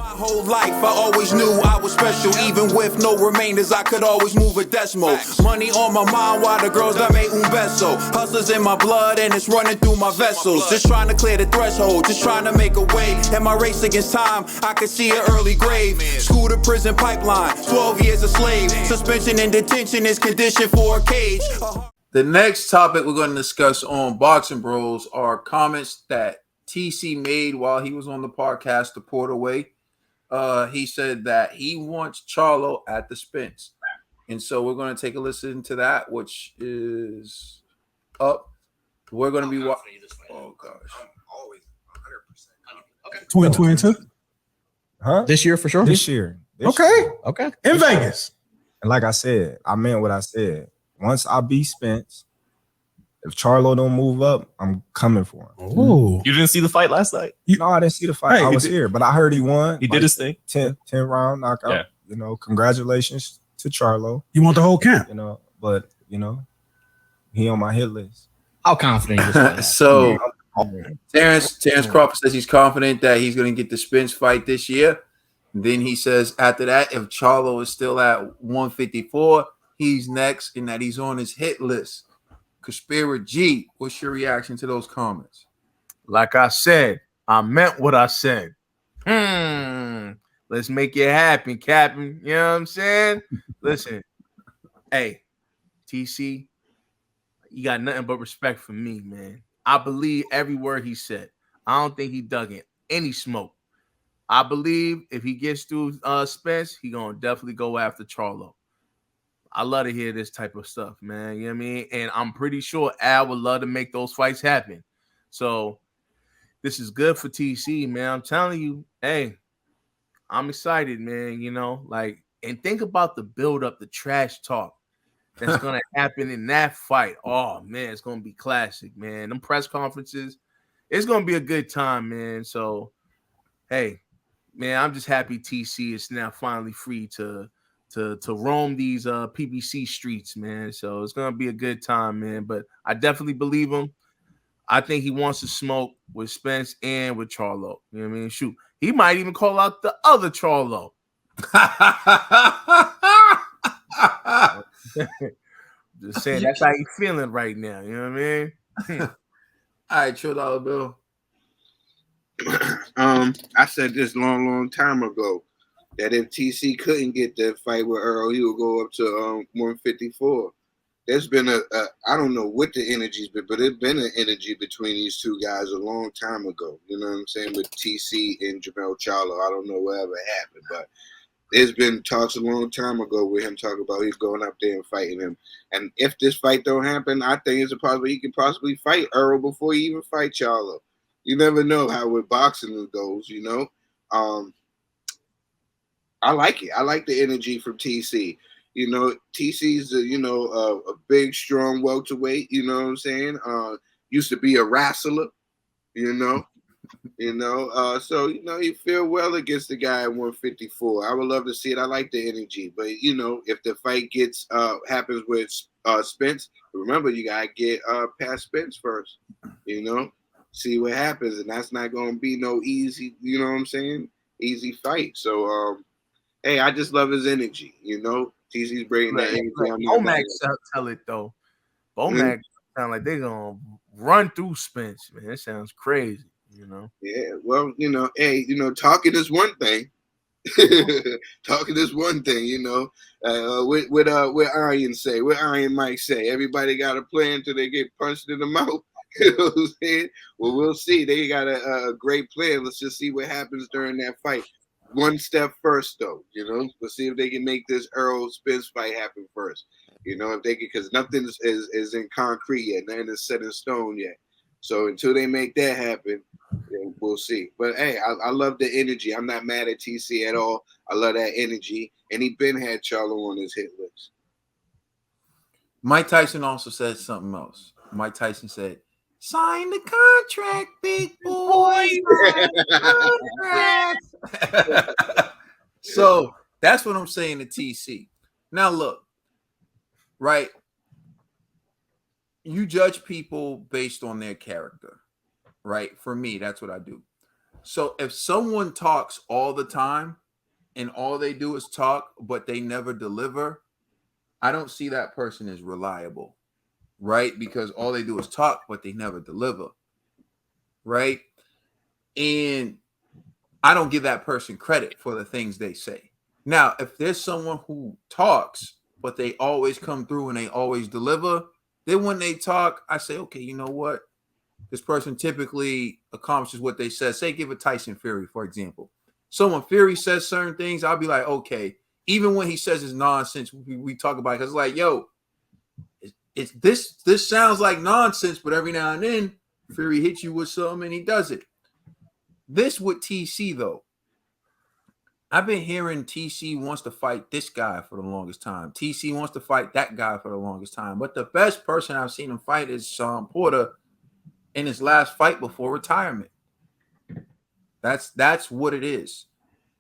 My whole life, I always knew I was special. Even with no remainders, I could always move a decimal. Money on my mind while the girls that made un beso. Hustlers in my blood and it's running through my vessels. Just trying to clear the threshold, just trying to make a way. In my race against time, I could see an early grave. School to prison pipeline, 12 years a slave. Suspension and detention is conditioned for a cage. The next topic we're going to discuss on Boxing Bros are comments that TC made while he was on the podcast, The Port Away. He said that he wants Charlo at the Spence. And so we're going to take a listen to that, which is up. We're going to be watching. Oh, gosh. I'm always 100%. Okay. 2022? Huh? This year for sure? This year. Okay. In Vegas. And like I said, I meant what I said. Once I beat Spence, if Charlo don't move up, I'm coming for him. Oh, You didn't see the fight last night? No, I didn't see the fight. Hey, I was here, but I heard he won. He did his thing. 10 round knockout. Yeah. You know, congratulations to Charlo. you want the whole camp? You know, but you know, he on my hit list. How confident you just So Terence Crawford says he's confident that he's going to get the Spence fight this year. Then he says after that, if Charlo is still at 154, he's next and that he's on his hit list. Conspiracy G, what's your reaction to those comments? Like I said, I meant what I said. Let's make it happen, Captain. You know what I'm saying? Listen, hey, TC, you got nothing but respect for me, man. I believe every word he said. I don't think he dug in any smoke. I believe if he gets through Spence, he gonna definitely go after Charlo. I love to hear this type of stuff, man. You know what I mean? And I'm pretty sure Al would love to make those fights happen. So this is good for TC, man. I'm telling you, hey, I'm excited, man. You know, like, and think about the build-up, the trash talk that's gonna happen in that fight. Oh man, it's gonna be classic, man. Them press conferences, it's gonna be a good time, man. So, hey, man, I'm just happy TC is now finally free to roam these PBC streets, man. So it's gonna be a good time, man. But I definitely believe him. I think he wants to smoke with Spence and with Charlo. You know what I mean? Shoot, he might even call out the other Charlo. Just saying, that's how he's feeling right now. You know what I mean? All right, $2 bill. I said this long time ago that if TC couldn't get that fight with Errol, he would go up to 154. There's been I don't know what the energy's been, but it's been an energy between these two guys a long time ago. You know what I'm saying? With TC and Jermell Charlo. I don't know whatever happened, but there's been talks a long time ago with him talking about he's going up there and fighting him. And if this fight don't happen, I think it's a possibility he could possibly fight Errol before he even fight Charlo. You never know how with boxing goes, you know. I like it. I like the energy from TC. You know, TC's a big, strong welterweight. You know what I'm saying? Used to be a wrestler. You know. So you feel well against the guy at 154. I would love to see it. I like the energy, but if the fight happens with Spence, remember you gotta get past Spence first. See what happens, and that's not gonna be no easy. You know what I'm saying? Easy fight. So hey, I just love his energy. TC's bringing that energy. Bomac tell it though. Bomac sound like they're gonna run through Spence, man. That sounds crazy. Yeah, well, hey, talking is one thing. Talking is one thing, what Iron say, what Iron Mike say. Everybody got a plan until they get punched in the mouth. You know what I'm saying? Well, we'll see. They got a great plan. Let's just see what happens during that fight. One step first, though. Let's see if they can make this Errol Spence fight happen first. If they can, because nothing is in concrete yet. Nothing is set in stone yet. So until they make that happen, we'll see. But hey, I love the energy. I'm not mad at TC at all. I love that energy. And he been had Charlo on his hit list. Mike Tyson also said something else. Mike Tyson said, "Sign the contract, big boy." Contract. So that's what I'm saying to TC. Now look, right? You judge people based on their character, right? For me, that's what I do. So if someone talks all the time and all they do is talk, but they never deliver, I don't see that person as reliable, right? Because all they do is talk, but they never deliver, right? And I don't give that person credit for the things they say. Now, if there's someone who talks, but they always come through and they always deliver, then when they talk, I say, okay, you know what? This person typically accomplishes what they said. Say, give a Tyson Fury, for example. So when Fury says certain things, I'll be like, okay, even when he says it's nonsense, we talk about it because it's like, yo, it's this sounds like nonsense, but every now and then Fury hits you with something and he does it. This with TC though, I've been hearing TC wants to fight this guy for the longest time. TC wants to fight that guy for the longest time. But the best person I've seen him fight is Sean Porter in his last fight before retirement. That's what it is.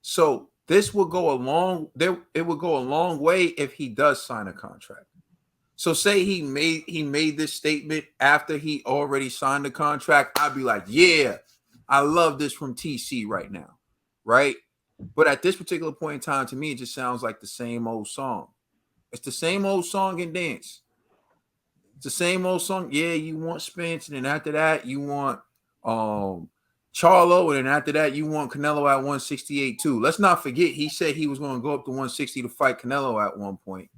So this will go a long it will go a long way if he does sign a contract. So say he made this statement after he already signed the contract, I'd be like, yeah, I love this from TC right now, right? But at this particular point in time, to me, it just sounds like the same old song. It's the same old song and dance. It's the same old song. Yeah, you want Spence, and then after that, you want Charlo, and then after that, you want Canelo at 168 too. Let's not forget, he said he was going to go up to 160 to fight Canelo at one point.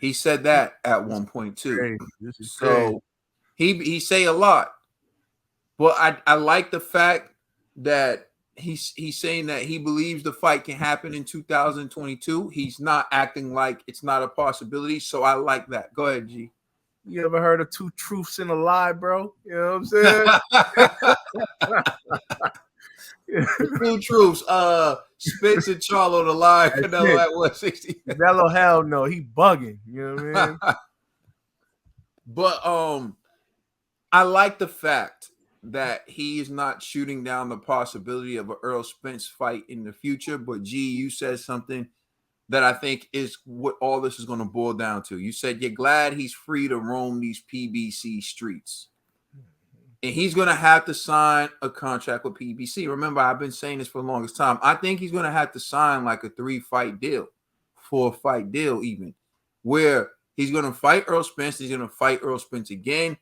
He said that at one point too. So he say a lot. But I like the fact that he's saying that he believes the fight can happen in 2022. He's not acting like it's not a possibility. So I like that. Go ahead, G. You ever heard of two truths and a lie, bro? You know what I'm saying? Two truths. Spence and Charlo the lie. Canelo at 160. Canelo, hell no, he bugging. You know what I mean? But I like the fact that he is not shooting down the possibility of an Errol Spence fight in the future. But G, you said something that I think is what all this is going to boil down to. You said you're glad he's free to roam these PBC streets. And he's going to have to sign a contract with PBC. Remember, I've been saying this for the longest time. I think he's going to have to sign like a 3-fight deal, 4-fight deal even, where he's going to fight Errol Spence. He's going to fight Errol Spence again.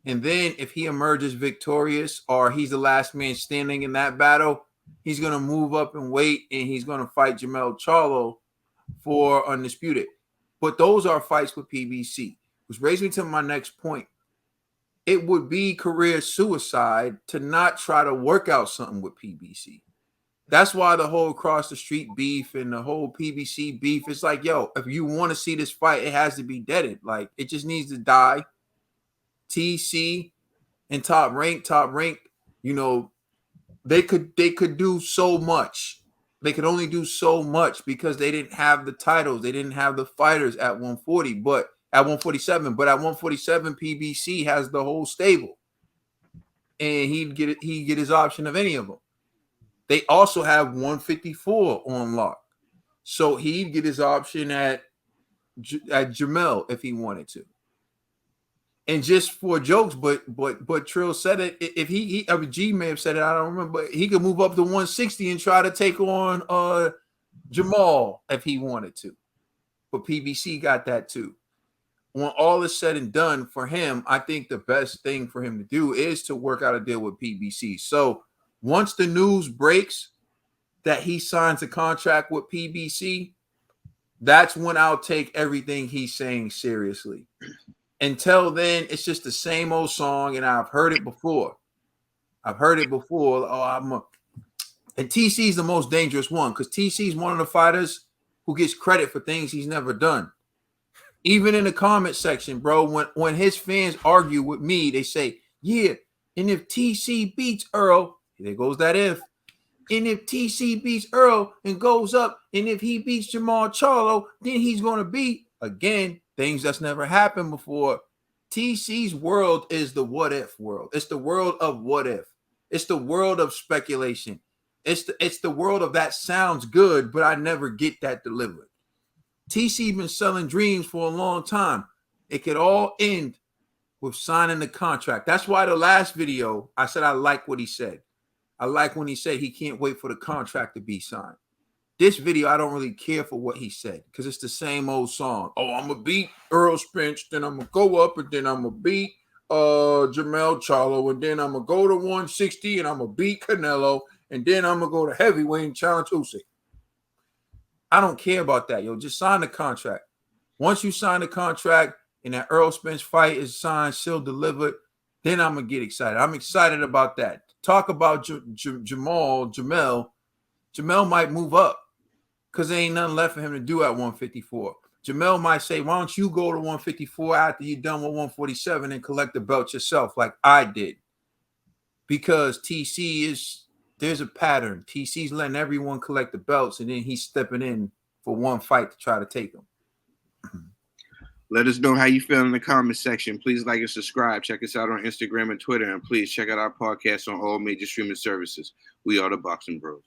And then if he emerges victorious or he's the last man standing in that battle, he's going to move up and weight and he's going to fight Jermell Charlo for undisputed. But those are fights with PBC, which brings me to my next point. It would be career suicide to not try to work out something with PBC. That's why the whole cross the street beef and the whole PBC beef, it's like, yo, if you want to see this fight, it has to be deaded. Like, it just needs to die. TC and top rank, you know, they could do so much. They could only do so much because they didn't have the titles. They didn't have the fighters at 140, but at 147. But at 147, PBC has the whole stable. And he'd get his option of any of them. They also have 154 on lock. So he'd get his option at Jermell if he wanted to. And just for jokes, but Trill said it. If G may have said it, I don't remember. But he could move up to 160 and try to take on Jamal if he wanted to. But PBC got that too. When all is said and done for him, I think the best thing for him to do is to work out a deal with PBC. So once the news breaks that he signs a contract with PBC, that's when I'll take everything he's saying seriously. Until then, it's just the same old song, and I've heard it before. And TC's the most dangerous one because TC's one of the fighters who gets credit for things he's never done. Even in the comment section, bro, when his fans argue with me, they say, yeah, and if TC beats Errol, there goes that if. And if TC beats Errol and goes up, and if he beats Jermell Charlo, then he's going to beat, again, things that's never happened before. TC's world is the what if world. It's the world of what if. It's the world of speculation. It's the world of that sounds good, but I never get that delivered. TC been selling dreams for a long time. It could all end with signing the contract. That's why the last video, I said I like what he said. I like when he said he can't wait for the contract to be signed. This video, I don't really care for what he said because it's the same old song. Oh, I'm going to beat Errol Spence, then I'm going to go up, and then I'm going to beat Jermell Charlo, and then I'm going to go to 160, and I'm going to beat Canelo, and then I'm going to go to heavyweight and challenge Usyk. I don't care about that, yo. Just sign the contract. Once you sign the contract and that Errol Spence fight is signed, sealed, delivered, then I'm going to get excited. I'm excited about that. Talk about Jermell might move up because there ain't nothing left for him to do at 154. Jermell might say, why don't you go to 154 after you're done with 147 and collect the belt yourself like I did? Because there's a pattern. TC's letting everyone collect the belts, and then he's stepping in for one fight to try to take them. Let us know how you feel in the comment section. Please like and subscribe. Check us out on Instagram and Twitter. And please check out our podcast on all major streaming services. We are the Boxing Bros.